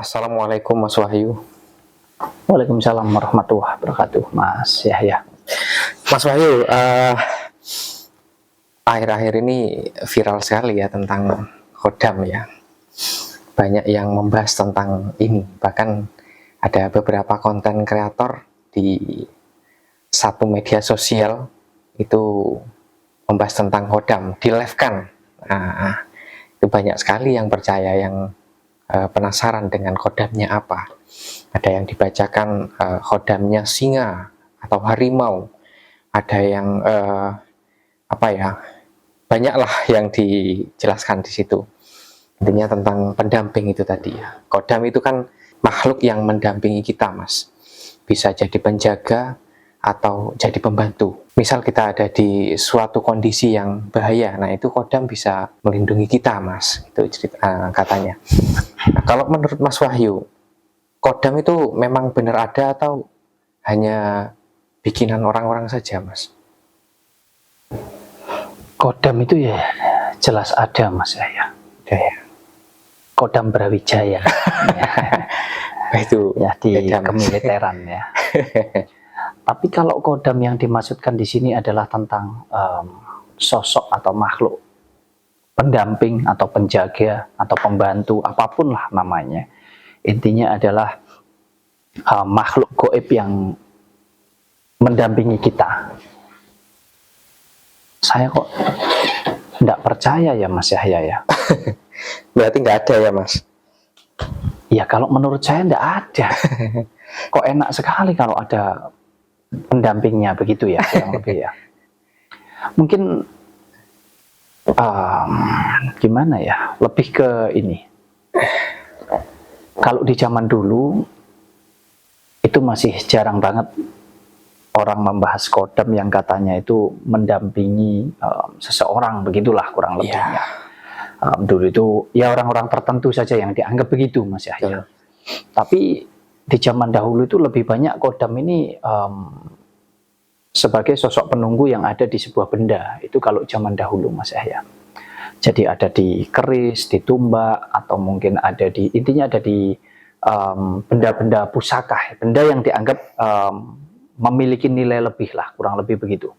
Assalamualaikum Mas Wahyu. Waalaikumsalam warahmatullahi wabarakatuh, Mas Yahya. Mas Wahyu, akhir-akhir ini viral sekali ya tentang Khodam ya. Banyak yang membahas tentang ini. Bahkan ada beberapa konten kreator di satu media sosial itu membahas tentang Khodam, di-live-kan. Nah, itu banyak sekali yang percaya, yang penasaran dengan Khodamnya apa. Ada yang dibacakan Khodamnya singa atau harimau, ada yang banyaklah yang dijelaskan di situ. Intinya tentang pendamping itu tadi ya. Khodam itu kan makhluk yang mendampingi kita, Mas. Bisa jadi penjaga atau jadi pembantu. Misal kita ada di suatu kondisi yang bahaya, nah itu Khodam bisa melindungi kita, Mas. Itu katanya. Nah, kalau menurut Mas Wahyu, Khodam itu memang benar ada atau hanya bikinan orang-orang saja, Mas? Khodam itu ya jelas ada, Mas Yahya. Ya. Khodam Brawijaya. Itu ya di kemiliteran ya. Tapi kalau Khodam yang dimaksudkan di sini adalah tentang sosok atau makhluk pendamping atau penjaga atau pembantu, apapun lah namanya. Intinya adalah makhluk gaib yang mendampingi kita. Saya kok tidak percaya ya Mas Yahya ya. Berarti nggak ada ya, Mas? Ya kalau menurut saya tidak ada. Kok enak sekali kalau ada pendampingnya begitu ya, kurang lebih ya. Mungkin gimana ya, lebih ke ini. Kalau di zaman dulu itu masih jarang banget orang membahas Khodam yang katanya itu mendampingi seseorang, begitulah kurang lebihnya. Dulu itu ya orang-orang tertentu saja yang dianggap begitu, Mas Yahya. Tapi di zaman dahulu itu lebih banyak Khodam ini sebagai sosok penunggu yang ada di sebuah benda. Itu kalau zaman dahulu, Mas Yahya. Jadi ada di keris, di tumbak, atau mungkin ada di, intinya ada di benda-benda pusaka, benda yang dianggap memiliki nilai lebih lah, kurang lebih begitu.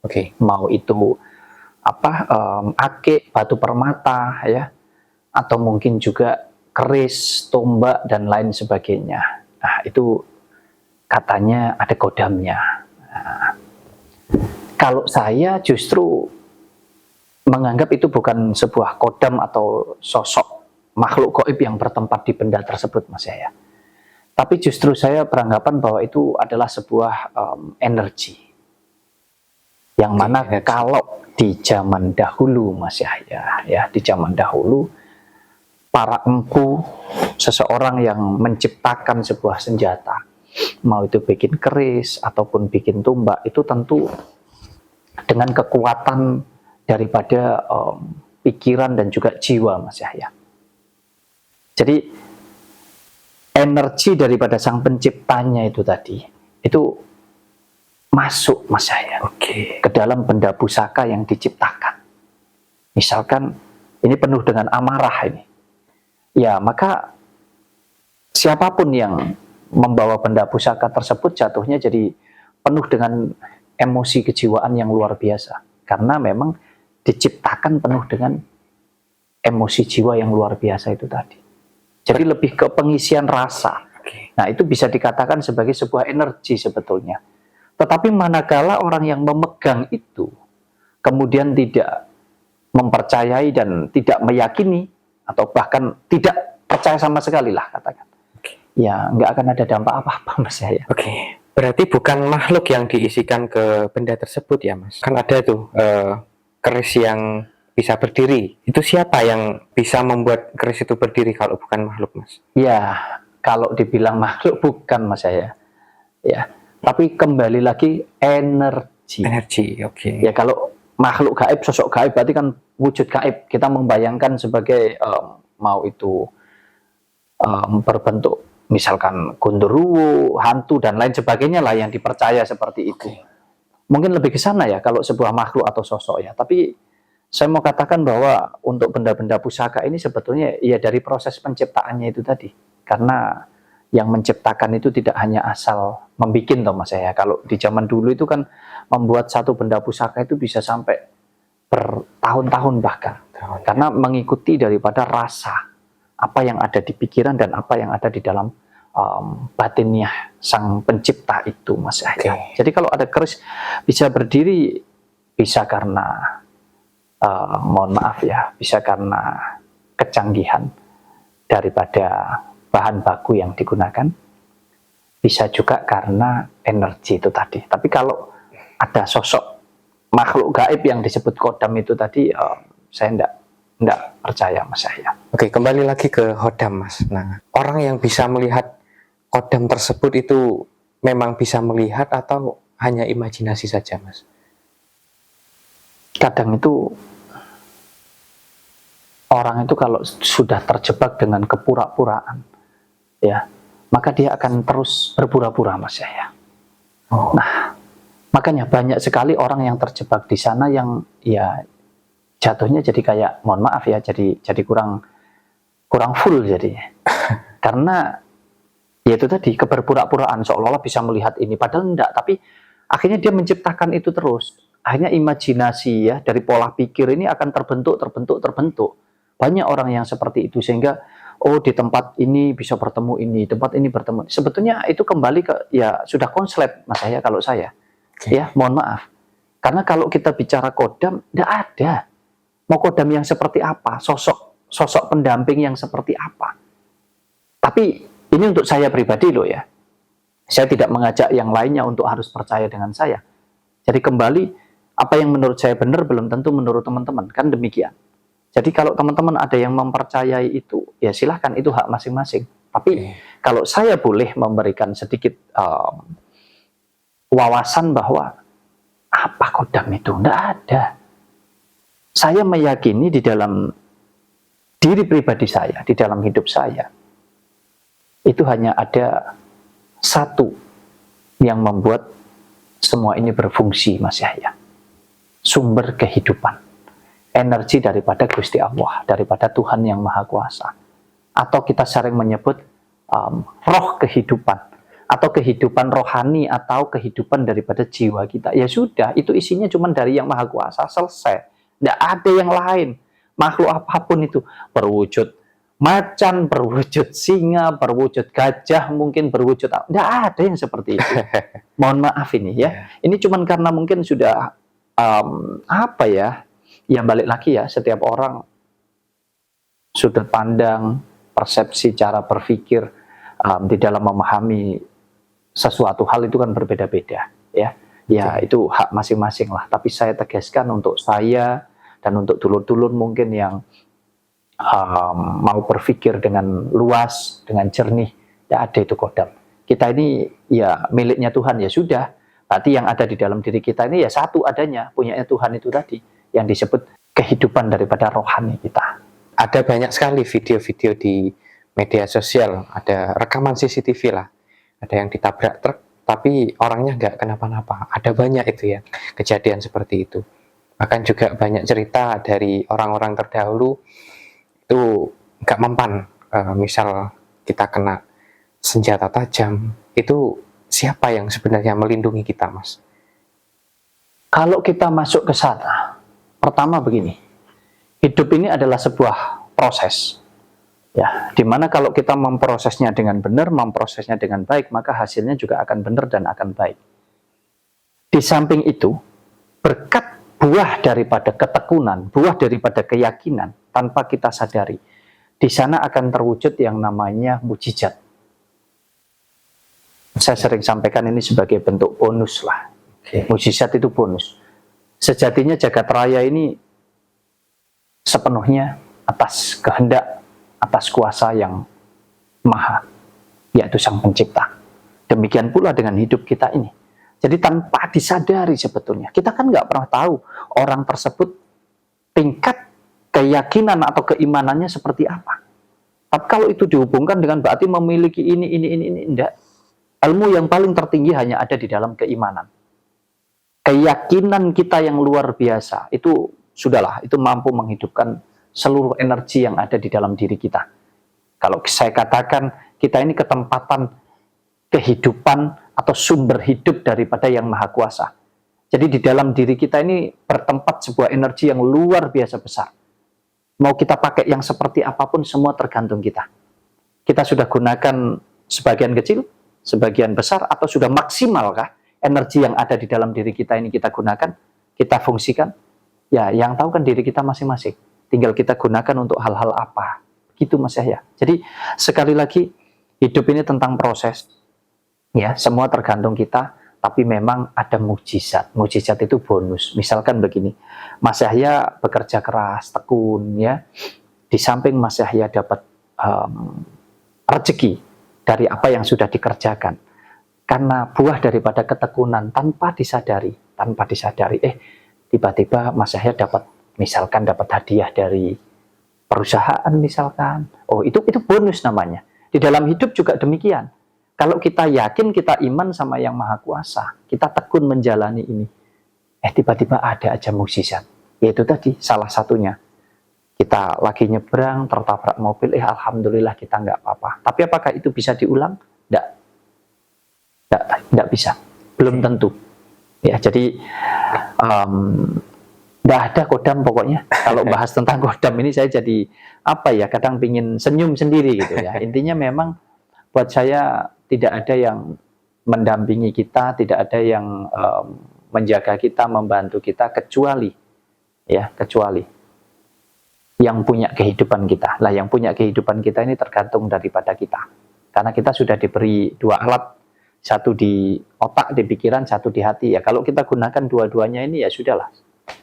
Oke. Mau itu akik, batu permata ya, atau mungkin juga keris, tombak dan lain sebagainya. Nah, itu katanya ada Khodamnya. Nah, kalau saya justru menganggap itu bukan sebuah Khodam atau sosok makhluk gaib yang bertempat di benda tersebut, Mas Yahya. Tapi justru saya beranggapan bahwa itu adalah sebuah energi. Yang mana kalau di zaman dahulu, Mas Yahya, ya di zaman dahulu para empu, seseorang yang menciptakan sebuah senjata, mau itu bikin keris ataupun bikin tumbak, itu tentu dengan kekuatan daripada pikiran dan juga jiwa, Mas Yahya. Jadi energi daripada sang penciptanya itu tadi, itu masuk, Mas Yahya, ke dalam benda pusaka yang diciptakan. Misalkan ini penuh dengan amarah ini, ya maka siapapun yang membawa benda pusaka tersebut jatuhnya jadi penuh dengan emosi kejiwaan yang luar biasa, karena memang diciptakan penuh dengan emosi jiwa yang luar biasa itu tadi. Jadi lebih ke pengisian rasa. Nah, itu bisa dikatakan sebagai sebuah energi sebetulnya. Tetapi manakala orang yang memegang itu kemudian tidak mempercayai dan tidak meyakini, atau bahkan tidak percaya sama sekali lah katakan, ya nggak akan ada dampak apa-apa, Mas Yahya. Berarti bukan makhluk yang diisikan ke benda tersebut ya, Mas? Kan ada tuh keris yang bisa berdiri. Itu siapa yang bisa membuat keris itu berdiri kalau bukan makhluk, Mas? Ya, kalau dibilang makhluk bukan, Mas Yahya. Ya, tapi kembali lagi energi. Energi, Ya kalau makhluk gaib, sosok gaib berarti kan wujud gaib. Kita membayangkan sebagai mau itu berbentuk misalkan gondoruo, hantu dan lain sebagainya lah yang dipercaya seperti itu. Mungkin lebih ke sana ya kalau sebuah makhluk atau sosok ya. Tapi saya mau katakan bahwa untuk benda-benda pusaka ini sebetulnya ya dari proses penciptaannya itu tadi. karena yang menciptakan itu tidak hanya asal membikin toh Mas ya. Kalau di zaman dulu itu kan membuat satu benda pusaka itu bisa sampai bertahun-tahun bahkan, karena mengikuti daripada rasa apa yang ada di pikiran dan apa yang ada di dalam batinnya sang pencipta itu Mas Yahya. Jadi kalau ada keris bisa berdiri, bisa karena mohon maaf ya, bisa karena kecanggihan daripada bahan baku yang digunakan, bisa juga karena energi itu tadi. Tapi kalau ada sosok makhluk gaib yang disebut kodam itu tadi, saya enggak percaya Mas Yahya. Oke, kembali lagi ke hodam Mas. Nah, orang yang bisa melihat kodam tersebut itu memang bisa melihat atau hanya imajinasi saja Mas? Kadang itu orang itu kalau sudah terjebak dengan kepura-puraan, ya, maka dia akan terus berpura-pura Mas Yahya. Nah, makanya banyak sekali orang yang terjebak di sana yang ya jatuhnya jadi kayak, mohon maaf ya, jadi kurang full jadinya. Karena ya itu tadi, keberpura-puraan seolah-olah bisa melihat ini, padahal enggak, tapi akhirnya dia menciptakan itu terus. Akhirnya imajinasi ya dari pola pikir ini akan terbentuk. Banyak orang yang seperti itu, sehingga oh di tempat ini bisa bertemu ini, tempat ini bertemu. Sebetulnya itu kembali ke ya sudah konslet Mas Yahya kalau saya. Ya, mohon maaf. Karena kalau kita bicara kodam, enggak ada. Mau kodam yang seperti apa? Sosok pendamping yang seperti apa? Tapi ini untuk saya pribadi loh ya. Saya tidak mengajak yang lainnya untuk harus percaya dengan saya. Jadi kembali, apa yang menurut saya benar belum tentu menurut teman-teman. Kan demikian. Jadi kalau teman-teman ada yang mempercayai itu, ya silahkan, itu hak masing-masing. Tapi kalau saya boleh memberikan sedikit wawasan bahwa apa kodam itu? Tidak ada. Saya meyakini di dalam diri pribadi saya, di dalam hidup saya, itu hanya ada satu yang membuat semua ini berfungsi Mas Yahya. Sumber kehidupan. Energi daripada Gusti Allah, daripada Tuhan yang Maha Kuasa. Atau kita sering menyebut roh kehidupan, atau kehidupan rohani, atau kehidupan daripada jiwa kita. Ya sudah, itu isinya cuma dari yang Maha Kuasa, selesai. Tidak ada yang lain. Makhluk apapun itu, berwujud macan, berwujud singa, berwujud gajah, mungkin berwujud, tidak ada yang seperti itu. Mohon maaf ini ya. Ini cuma karena mungkin sudah apa ya? Ya balik lagi ya, setiap orang sudut pandang, persepsi, cara berpikir di dalam memahami sesuatu hal itu kan berbeda-beda ya. Ya itu hak masing-masing lah. Tapi saya tegaskan untuk saya dan untuk dulur-dulur mungkin yang mau berpikir dengan luas, dengan jernih, tidak ada itu kodam. Kita ini ya miliknya Tuhan, ya sudah. Berarti yang ada di dalam diri kita ini ya satu adanya, punyanya Tuhan itu tadi, yang disebut kehidupan daripada rohani kita. Ada banyak sekali video-video di media sosial, ada rekaman CCTV lah, ada yang ditabrak truk, tapi orangnya nggak kenapa-napa. Ada banyak itu ya, kejadian seperti itu. Bahkan juga banyak cerita dari orang-orang terdahulu, itu nggak mempan. Misal kita kena senjata tajam, itu siapa yang sebenarnya melindungi kita, Mas? Kalau kita masuk ke sana, pertama begini, hidup ini adalah sebuah proses, ya, dimana kalau kita memprosesnya dengan benar, memprosesnya dengan baik, maka hasilnya juga akan benar dan akan baik. Di samping itu, berkat buah daripada ketekunan, buah daripada keyakinan, tanpa kita sadari, di sana akan terwujud yang namanya mukjizat. Saya sering sampaikan ini sebagai bentuk bonus lah. Mukjizat itu bonus. Sejatinya jagat raya ini sepenuhnya atas kehendak, atas kuasa yang maha, yaitu Sang Pencipta. Demikian pula dengan hidup kita ini. Jadi tanpa disadari sebetulnya, kita kan nggak pernah tahu orang tersebut tingkat keyakinan atau keimanannya seperti apa. Tapi kalau itu dihubungkan dengan berarti memiliki ini, enggak. Ilmu yang paling tertinggi hanya ada di dalam keimanan. Keyakinan kita yang luar biasa, itu sudahlah, itu mampu menghidupkan seluruh energi yang ada di dalam diri kita. Kalau saya katakan Kita ini ketempatan kehidupan atau sumber hidup daripada Yang Maha Kuasa. Jadi di dalam diri kita ini bertempat sebuah energi yang luar biasa besar. Mau kita pakai yang seperti apapun, semua tergantung kita. Kita sudah gunakan sebagian kecil, sebagian besar, atau sudah maksimalkah energi yang ada di dalam diri kita ini kita gunakan, kita fungsikan? Ya, yang tahu kan diri kita masing-masing. Tinggal kita gunakan untuk hal-hal apa. Gitu Mas Yahya. Jadi sekali lagi, hidup ini tentang proses. Ya, semua tergantung kita, tapi memang ada mukjizat. Mukjizat itu bonus. Misalkan begini, Mas Yahya bekerja keras, tekun, ya. Di samping Mas Yahya dapat rezeki dari apa yang sudah dikerjakan. Karena buah daripada ketekunan tanpa disadari, tiba-tiba Mas Yahya misalkan dapat hadiah dari perusahaan misalkan. Oh, itu bonus namanya. Di dalam hidup juga demikian. Kalau kita yakin, kita iman sama Yang Maha Kuasa, kita tekun menjalani ini, tiba-tiba ada aja mukjizat. Yaitu tadi salah satunya. Kita lagi nyebrang, tertabrak mobil, alhamdulillah kita nggak apa-apa. Tapi apakah itu bisa diulang? Nggak bisa. Belum tentu. Ya, jadi nggak ada kodam pokoknya. Kalau bahas tentang kodam ini saya jadi kadang pingin senyum sendiri gitu ya. Intinya memang buat saya tidak ada yang mendampingi kita, tidak ada yang menjaga kita, membantu kita, kecuali yang punya kehidupan kita. Lah, yang punya kehidupan kita ini tergantung daripada kita. Karena kita sudah diberi dua alat, satu di otak, di pikiran, satu di hati. Ya, kalau kita gunakan dua-duanya ini ya sudahlah,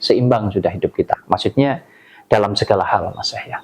seimbang sudah hidup kita. Maksudnya dalam segala hal, Mas Yahya.